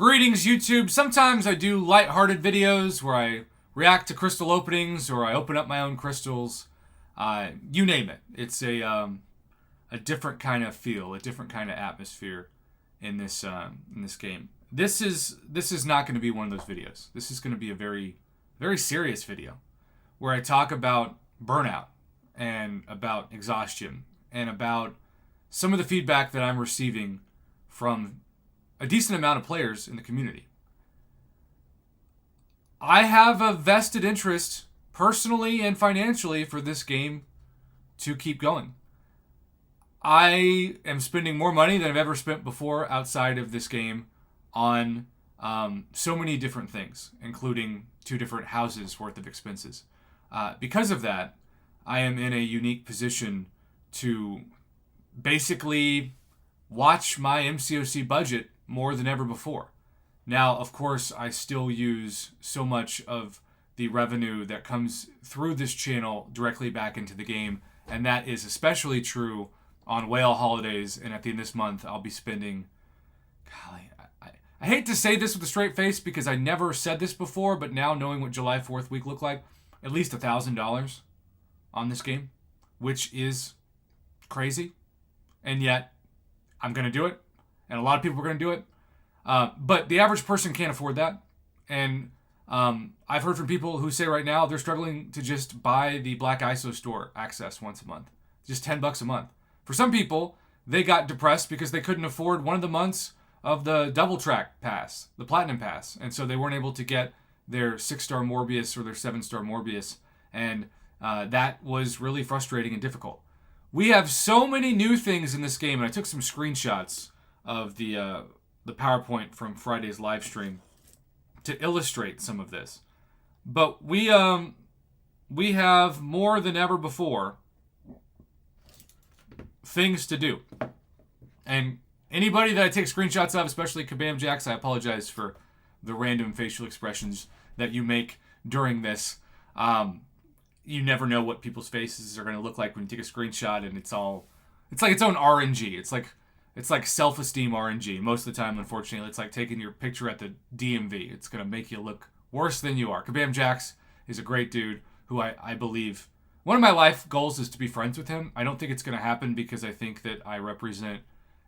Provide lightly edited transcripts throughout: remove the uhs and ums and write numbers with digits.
Greetings, YouTube. Sometimes I do light-hearted videos where I react to crystal openings or I open up my own crystals. You name it. It's a different kind of feel, a different kind of atmosphere in this game. This is not going to be one of those videos. This is going to be a very, very serious video where I talk about burnout and about exhaustion and about some of the feedback that I'm receiving from a decent amount of players in the community. I have a vested interest, personally and financially, for this game to keep going. I am spending more money than I've ever spent before outside of this game on so many different things, including 2 different houses worth of expenses. Because of that, I am in a unique position to basically watch my MCOC budget more than ever before. Now, of course, I still use so much of the revenue that comes through this channel directly back into the game, and that is especially true on whale holidays. And at the end of this month, I'll be spending, golly, I hate to say this with a straight face because I never said this before, but now knowing what July 4th week looked like, at least $1,000 on this game, which is crazy. And yet, I'm going to do it. And a lot of people are going to do it. But the average person can't afford that. And I've heard from people who say right now they're struggling to just buy the Black ISO store access once a month. Just $10 a month. For some people, they got depressed because they couldn't afford one of the months of the double track pass, the platinum pass. And so they weren't able to get their 6-star Morbius or their 7-star Morbius. And that was really frustrating and difficult. We have so many new things in this game, and I took some screenshots of the PowerPoint from Friday's live stream to illustrate some of this. But we have more than ever before things to do. And anybody that I take screenshots of, especially Kabam Jacks, I apologize for the random facial expressions that you make during this. You never know what people's faces are going to look like when you take a screenshot, and it's like its own RNG. It's like self-esteem RNG. Most of the time, unfortunately, it's like taking your picture at the DMV. It's going to make you look worse than you are. Kabam Jacks is a great dude who I believe, one of my life goals is to be friends with him. I don't think it's going to happen because I think that I represent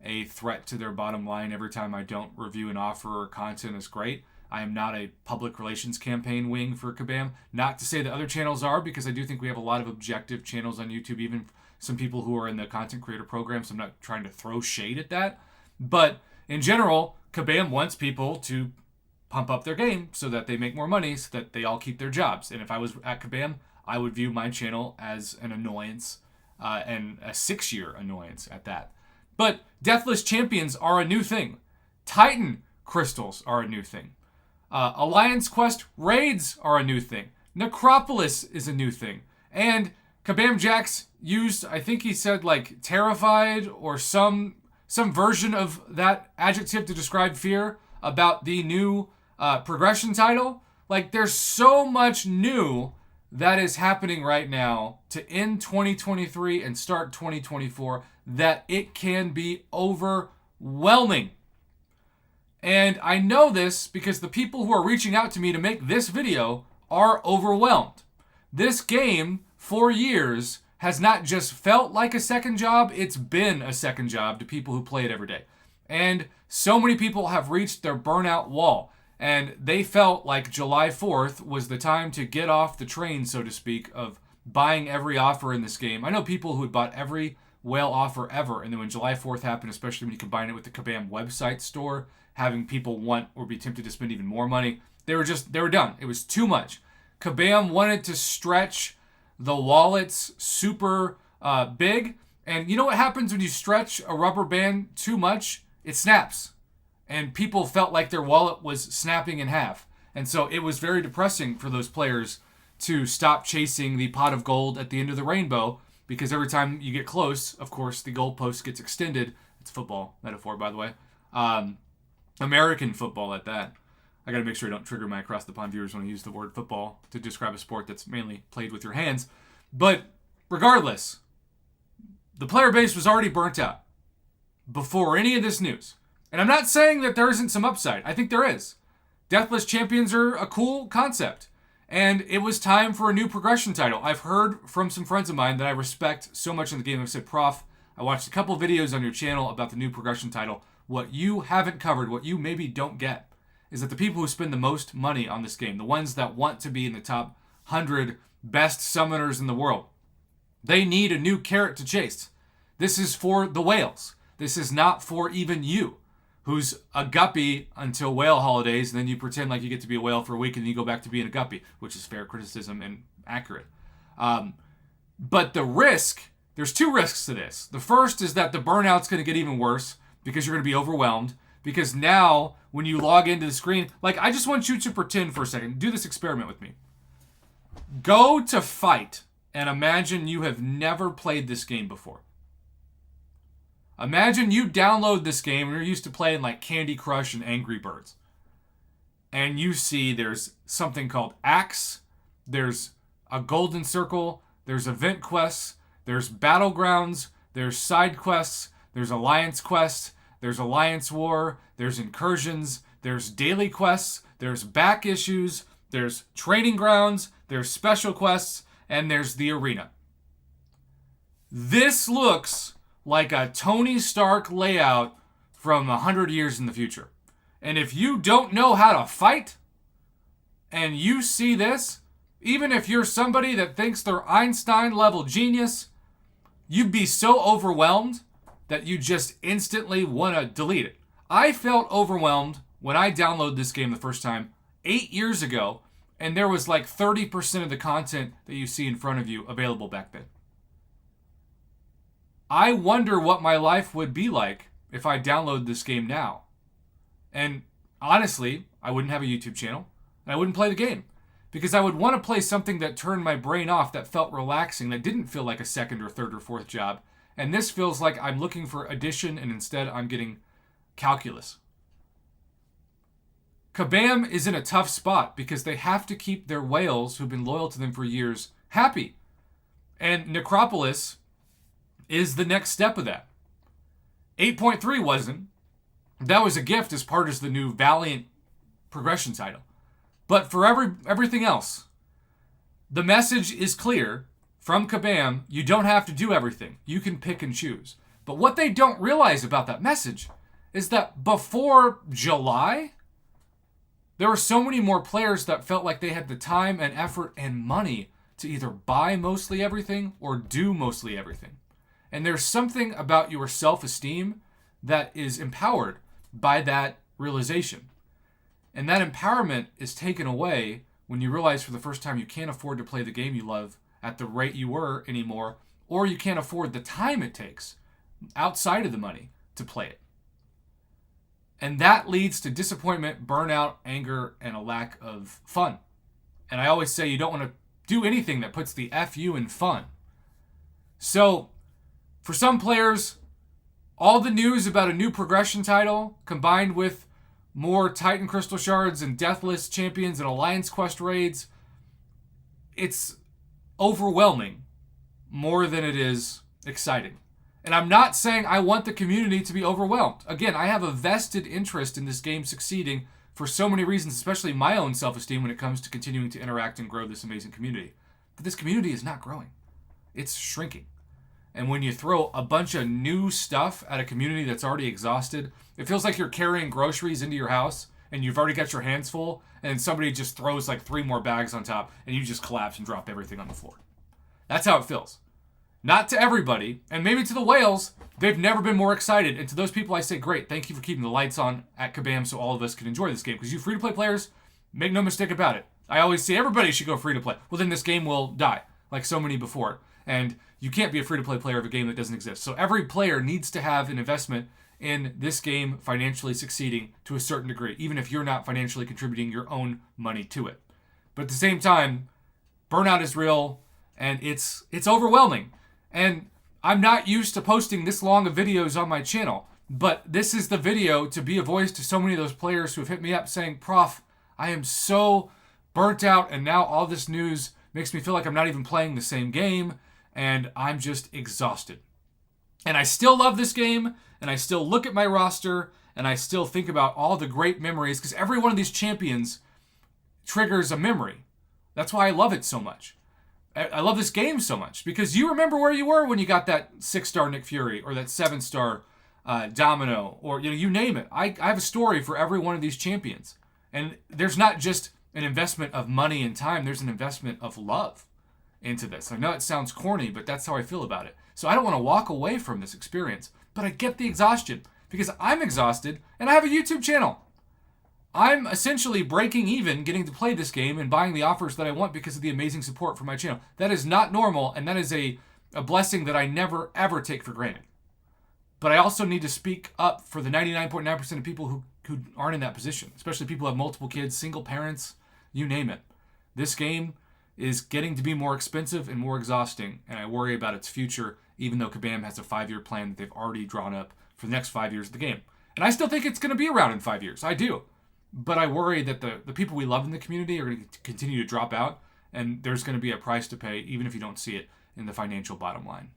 a threat to their bottom line every time I don't review an offer or content is great. I am not a public relations campaign wing for Kabam. Not to say that other channels are, because I do think we have a lot of objective channels on YouTube, even some people who are in the content creator program, so I'm not trying to throw shade at that. But in general, Kabam wants people to pump up their game so that they make more money, so that they all keep their jobs. And if I was at Kabam, I would view my channel as an annoyance, and a 6-year annoyance at that. But Deathless Champions are a new thing. Titan Crystals are a new thing. Alliance Quest Raids are a new thing. Necropolis is a new thing. And Kabam Jacks used, I think he said like terrified or some version of that adjective to describe fear about the new progression title. Like, there's so much new that is happening right now to end 2023 and start 2024 that it can be overwhelming. And I know this because the people who are reaching out to me to make this video are overwhelmed. This game, for years, has not just felt like a second job, it's been a second job to people who play it every day. And so many people have reached their burnout wall. And they felt like July 4th was the time to get off the train, so to speak, of buying every offer in this game. I know people who had bought every whale offer ever, and then when July 4th happened, especially when you combine it with the Kabam website store, having people want or be tempted to spend even more money, they were done. It was too much. Kabam wanted to stretch the wallets super big, and you know what happens when you stretch a rubber band too much? It snaps. And people felt like their wallet was snapping in half. And so it was very depressing for those players to stop chasing the pot of gold at the end of the rainbow, because every time you get close, of course, the goalpost gets extended. It's a football metaphor, by the way. American football at that. I got to make sure I don't trigger my across-the-pond viewers when I use the word football to describe a sport that's mainly played with your hands. But regardless, the player base was already burnt out before any of this news. And I'm not saying that there isn't some upside. I think there is. Deathless champions are a cool concept. And it was time for a new progression title. I've heard from some friends of mine that I respect so much in the game. I've said, Prof, I watched a couple videos on your channel about the new progression title. What you haven't covered, what you maybe don't get, is that the people who spend the most money on this game, the ones that want to be in the top 100 best summoners in the world, they need a new carrot to chase. This is for the whales. This is not for even you, who's a guppy until whale holidays, and then you pretend like you get to be a whale for a week, and then you go back to being a guppy, which is fair criticism and accurate. But the risk, there's two risks to this. The first is that the burnout's going to get even worse because you're going to be overwhelmed. Because now, when you log into the screen, like, I just want you to pretend for a second. Do this experiment with me. Go to fight and imagine you have never played this game before. Imagine you download this game and you're used to playing like Candy Crush and Angry Birds. And you see there's something called Axe, there's a golden circle, there's event quests, there's battlegrounds, there's side quests, there's alliance quests, there's alliance war, there's incursions, there's daily quests, there's back issues, there's training grounds, there's special quests, and there's the arena. This looks like a Tony Stark layout from 100 years in the future. And if you don't know how to fight, and you see this, even if you're somebody that thinks they're Einstein-level genius, you'd be so overwhelmed that you just instantly want to delete it. I felt overwhelmed when I downloaded this game the first time 8 years ago, and there was like 30% of the content that you see in front of you available back then. I wonder what my life would be like if I download this game now. And honestly, I wouldn't have a YouTube channel, and I wouldn't play the game, because I would want to play something that turned my brain off, that felt relaxing, that didn't feel like a second or third or fourth job. And this feels like I'm looking for addition, and instead I'm getting calculus. Kabam is in a tough spot because they have to keep their whales, who've been loyal to them for years, happy. And Necropolis is the next step of that. 8.3 wasn't. That was a gift as part of the new Valiant progression title. But for everything else, the message is clear. From Kabam, you don't have to do everything. You can pick and choose. But what they don't realize about that message is that before July, there were so many more players that felt like they had the time and effort and money to either buy mostly everything or do mostly everything. And there's something about your self-esteem that is empowered by that realization. And that empowerment is taken away when you realize for the first time you can't afford to play the game you love at the rate you were anymore, or you can't afford the time it takes outside of the money to play it. And that leads to disappointment, burnout, anger, and a lack of fun. And I always say you don't want to do anything that puts the FU in fun. So, for some players, all the news about a new progression title combined with more Titan Crystal Shards and Deathless Champions and Alliance Quest raids, it's overwhelming more than it is exciting. And I'm not saying I want the community to be overwhelmed. Again, I have a vested interest in this game succeeding for so many reasons, especially my own self-esteem when it comes to continuing to interact and grow this amazing community. But this community is not growing. It's shrinking. And when you throw a bunch of new stuff at a community that's already exhausted, it feels like you're carrying groceries into your house and you've already got your hands full, and somebody just throws like 3 more bags on top and you just collapse and drop everything on the floor. That's how it feels. Not to everybody, and maybe to the whales, they've never been more excited. And to those people I say, great, thank you for keeping the lights on at Kabam so all of us can enjoy this game. Because you free-to-play players, make no mistake about it. I always say everybody should go free-to-play. Well, then this game will die, like so many before. And you can't be a free-to-play player of a game that doesn't exist. So every player needs to have an investment in this game financially succeeding to a certain degree, even if you're not financially contributing your own money to it. But at the same time, burnout is real, and it's overwhelming. And I'm not used to posting this long of videos on my channel, but this is the video to be a voice to so many of those players who have hit me up saying, Prof, I am so burnt out, and now all this news makes me feel like I'm not even playing the same game, and I'm just exhausted. And I still love this game, and I still look at my roster, and I still think about all the great memories, because every one of these champions triggers a memory. That's why I love it so much. I love this game so much, because you remember where you were when you got that 6-star Nick Fury or that 7-star Domino, or you name it. I have a story for every one of these champions. And there's not just an investment of money and time, there's an investment of love into this. I know it sounds corny, but that's how I feel about it. So I don't want to walk away from this experience, but I get the exhaustion because I'm exhausted and I have a YouTube channel. I'm essentially breaking even getting to play this game and buying the offers that I want because of the amazing support from my channel. That is not normal, and that is a blessing that I never, ever take for granted. But I also need to speak up for the 99.9% of people who aren't in that position, especially people who have multiple kids, single parents, you name it. This game is getting to be more expensive and more exhausting, and I worry about its future, even though Kabam has a 5-year plan that they've already drawn up for the next 5 years of the game. And I still think it's going to be around in 5 years. I do. But I worry that the people we love in the community are going to continue to drop out, and there's going to be a price to pay, even if you don't see it in the financial bottom line.